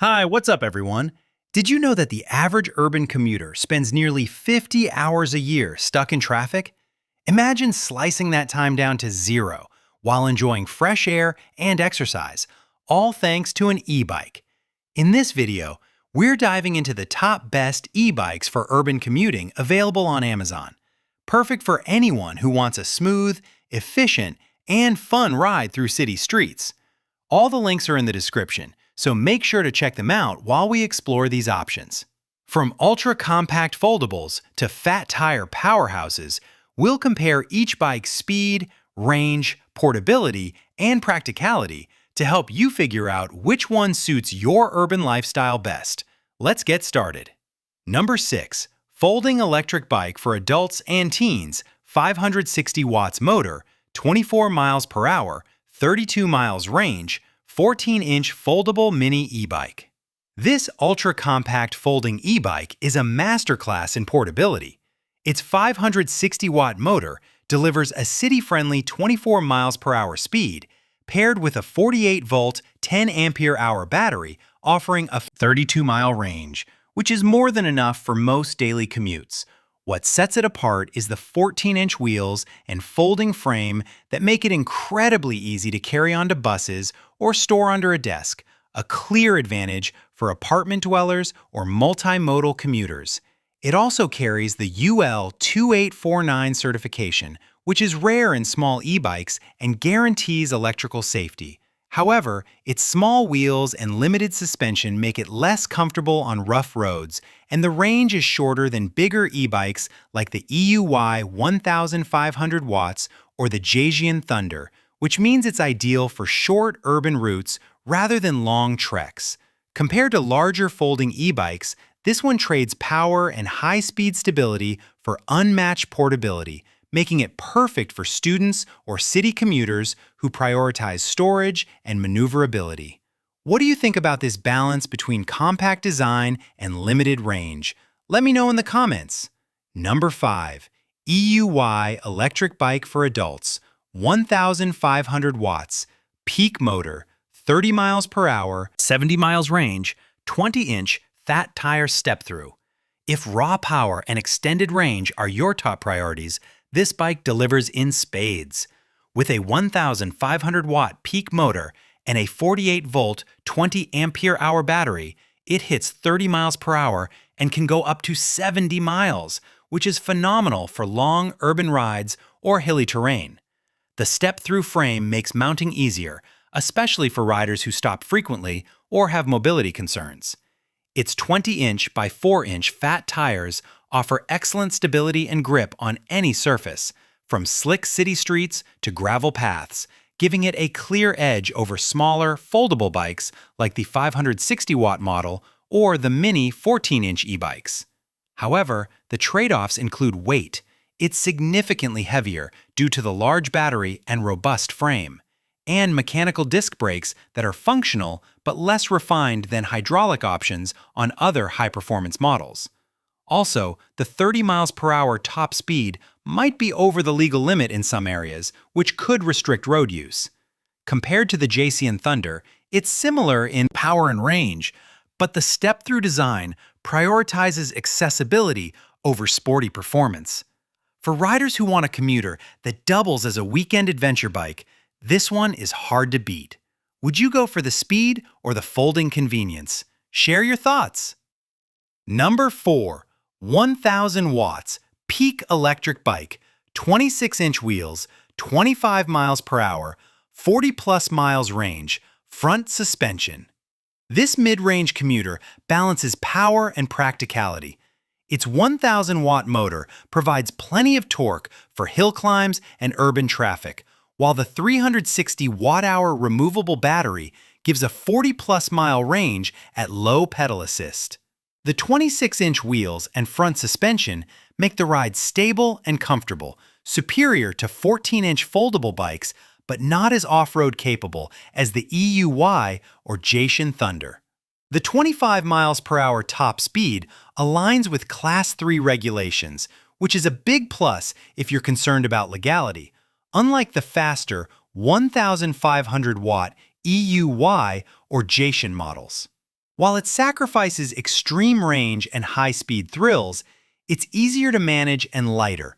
Hi, what's up, everyone? Did you know that the average urban commuter spends nearly 50 hours a year stuck in traffic? Imagine slicing that time down to zero while enjoying fresh air and exercise, all thanks to an e-bike. In this video, we're diving into the top best e-bikes for urban commuting available on Amazon. Perfect for anyone who wants a smooth, efficient, and fun ride through city streets. All the links are in the description, so make sure to check them out while we explore these options. From ultra-compact foldables to fat tire powerhouses, we'll compare each bike's speed, range, portability, and practicality to help you figure out which one suits your urban lifestyle best. Let's get started. Number 6. Folding electric bike for adults and teens, 560 watts motor, 24 miles per hour, 32 miles range, 14-inch foldable mini e-bike. This ultra-compact folding e-bike is a masterclass in portability. Its 560-watt motor delivers a city-friendly 24 miles per hour speed, paired with a 48-volt, 10-ampere-hour battery offering a 32-mile range, which is more than enough for most daily commutes. What sets it apart is the 14-inch wheels and folding frame that make it incredibly easy to carry onto buses or store under a desk, a clear advantage for apartment dwellers or multimodal commuters. It also carries the UL 2849 certification, which is rare in small e-bikes and guarantees electrical safety. However, its small wheels and limited suspension make it less comfortable on rough roads, and the range is shorter than bigger e-bikes like the EUY 1500 watts or the Jasion Thunder, which means it's ideal for short urban routes rather than long treks. Compared to larger folding e-bikes, this one trades power and high-speed stability for unmatched portability, making it perfect for students or city commuters who prioritize storage and maneuverability. What do you think about this balance between compact design and limited range? Let me know in the comments. Number 5. EUY electric bike for adults, 1,500 watts, peak motor, 30 miles per hour, 70 miles range, 20-inch fat tire Step-Thru. If raw power and extended range are your top priorities, this bike delivers in spades. With a 1,500-watt peak motor and a 48-volt, 20-ampere-hour battery, it hits 30 miles per hour and can go up to 70 miles, which is phenomenal for long urban rides or hilly terrain. The Step-Thru frame makes mounting easier, especially for riders who stop frequently or have mobility concerns. Its 20-inch by 4-inch fat tires offer excellent stability and grip on any surface, from slick city streets to gravel paths, giving it a clear edge over smaller, foldable bikes like the 560-watt model or the mini 14-inch e-bikes. However, the trade-offs include weight. It's significantly heavier due to the large battery and robust frame, and mechanical disc brakes that are functional but less refined than hydraulic options on other high-performance models. Also, the 30 miles per hour top speed might be over the legal limit in some areas, which could restrict road use. Compared to the Jasion Thunder, it's similar in power and range, but the Step-Thru design prioritizes accessibility over sporty performance. For riders who want a commuter that doubles as a weekend adventure bike, this one is hard to beat. Would you go for the speed or the folding convenience? Share your thoughts. Number 4. 1,000 watts, peak electric bike, 26-inch wheels, 25 miles per hour, 40-plus miles range, front suspension. This mid-range commuter balances power and practicality. Its 1,000-watt motor provides plenty of torque for hill climbs and urban traffic, while the 360-watt-hour removable battery gives a 40-plus mile range at low pedal assist. The 26-inch wheels and front suspension make the ride stable and comfortable, superior to 14-inch foldable bikes, but not as off-road capable as the EUY or Jasion Thunder. The 25 miles per hour top speed aligns with Class 3 regulations, which is a big plus if you're concerned about legality, unlike the faster 1,500-watt EUY or Jasion models. While it sacrifices extreme range and high-speed thrills, it's easier to manage and lighter,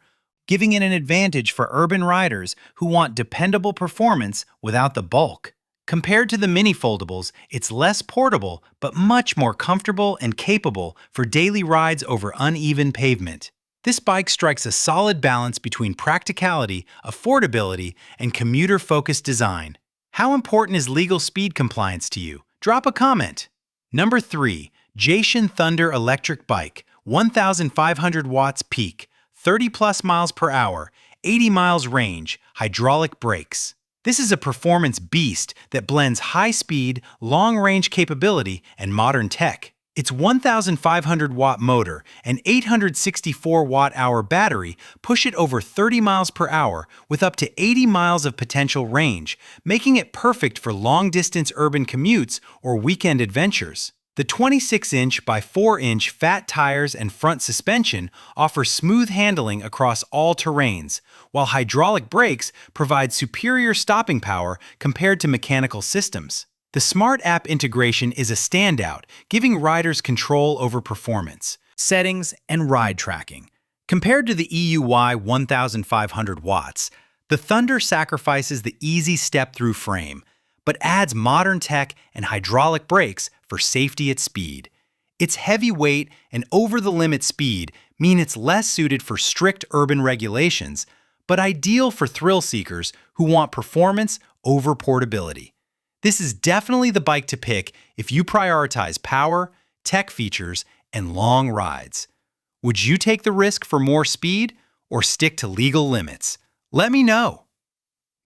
giving it an advantage for urban riders who want dependable performance without the bulk. Compared to the mini foldables, it's less portable but much more comfortable and capable for daily rides over uneven pavement. This bike strikes a solid balance between practicality, affordability, and commuter-focused design. How important is legal speed compliance to you? Drop a comment. Number 3. Jasion Thunder Electric Bike, 1,500 watts peak, 30+ miles per hour, 80 miles range, hydraulic brakes. This is a performance beast that blends high speed, long-range capability, and modern tech. Its 1,500-watt motor and 864-watt-hour battery push it over 30 miles per hour with up to 80 miles of potential range, making it perfect for long-distance urban commutes or weekend adventures. The 26-inch by 4-inch fat tires and front suspension offer smooth handling across all terrains, while hydraulic brakes provide superior stopping power compared to mechanical systems. The Smart App integration is a standout, giving riders control over performance, settings, and ride tracking. Compared to the EUY 1,500 watts, the Thunder sacrifices the easy Step-Thru frame, but adds modern tech and hydraulic brakes for safety at speed. Its heavy weight and over-the-limit speed mean it's less suited for strict urban regulations, but ideal for thrill seekers who want performance over portability. This is definitely the bike to pick if you prioritize power, tech features, and long rides. Would you take the risk for more speed or stick to legal limits? Let me know.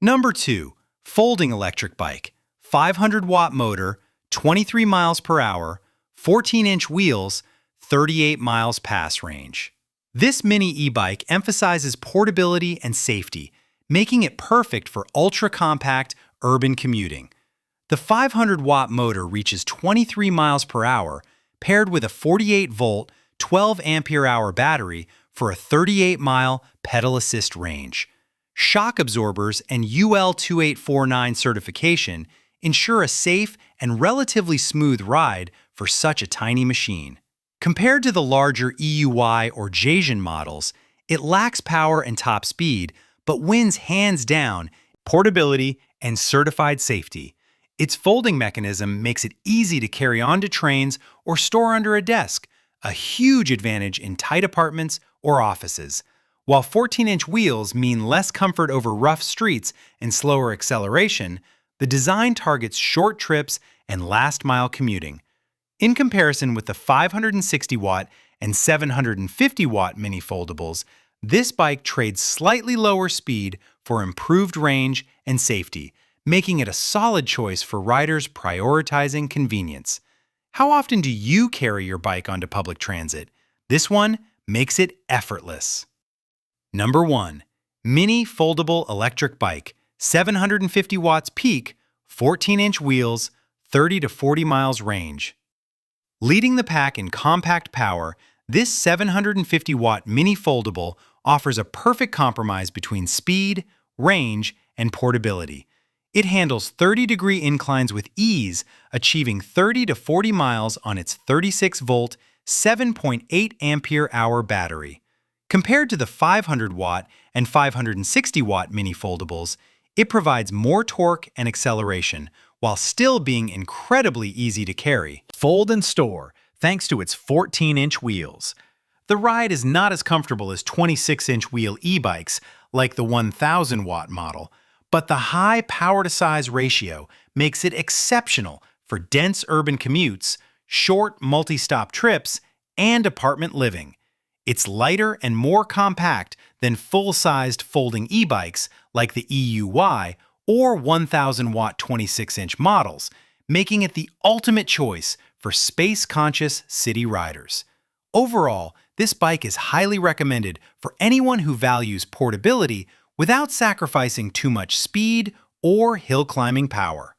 Number 2. Folding electric bike, 500-watt motor, 23 miles per hour, 14-inch wheels, 38 miles pass range. This mini e-bike emphasizes portability and safety, making it perfect for ultra-compact urban commuting. The 500-watt motor reaches 23 miles per hour, paired with a 48-volt, 12-ampere-hour battery for a 38-mile pedal assist range. Shock absorbers and UL 2849 certification ensure a safe and relatively smooth ride for such a tiny machine. Compared to the larger EUY or Jasion models, it lacks power and top speed, but wins hands down portability and certified safety. Its folding mechanism makes it easy to carry onto trains or store under a desk, a huge advantage in tight apartments or offices. While 14-inch wheels mean less comfort over rough streets and slower acceleration, the design targets short trips and last-mile commuting. In comparison with the 560-watt and 750-watt mini foldables, this bike trades slightly lower speed for improved range and safety, making it a solid choice for riders prioritizing convenience. How often do you carry your bike onto public transit? This one makes it effortless. Number 1. Mini Foldable Electric Bike, 750 watts peak, 14-inch wheels, 30 to 40 miles range. Leading the pack in compact power, this 750-watt mini foldable offers a perfect compromise between speed, range, and portability. It handles 30-degree inclines with ease, achieving 30 to 40 miles on its 36-volt, 7.8-ampere-hour battery. Compared to the 500-watt and 560-watt mini foldables, it provides more torque and acceleration, while still being incredibly easy to carry. Fold and store, thanks to its 14-inch wheels. The ride is not as comfortable as 26-inch wheel e-bikes like the 1,000-watt model, but the high power-to-size ratio makes it exceptional for dense urban commutes, short multi-stop trips, and apartment living. It's lighter and more compact than full-sized folding e-bikes like the EUY or 1,000-watt 26-inch models, making it the ultimate choice for space-conscious city riders. Overall, this bike is highly recommended for anyone who values portability without sacrificing too much speed or hill climbing power.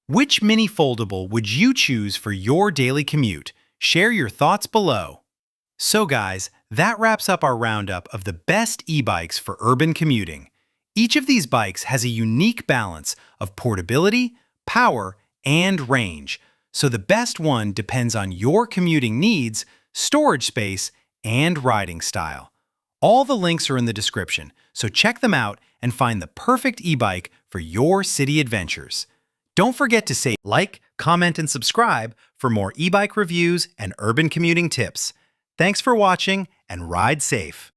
Which mini foldable would you choose for your daily commute? Share your thoughts below. So guys, that wraps up our roundup of the best e-bikes for urban commuting. Each of these bikes has a unique balance of portability, power, and range, so the best one depends on your commuting needs, storage space, and riding style. All the links are in the description, so check them out and find the perfect e-bike for your city adventures. Don't forget to say like, comment, and subscribe for more e-bike reviews and urban commuting tips. Thanks for watching and ride safe.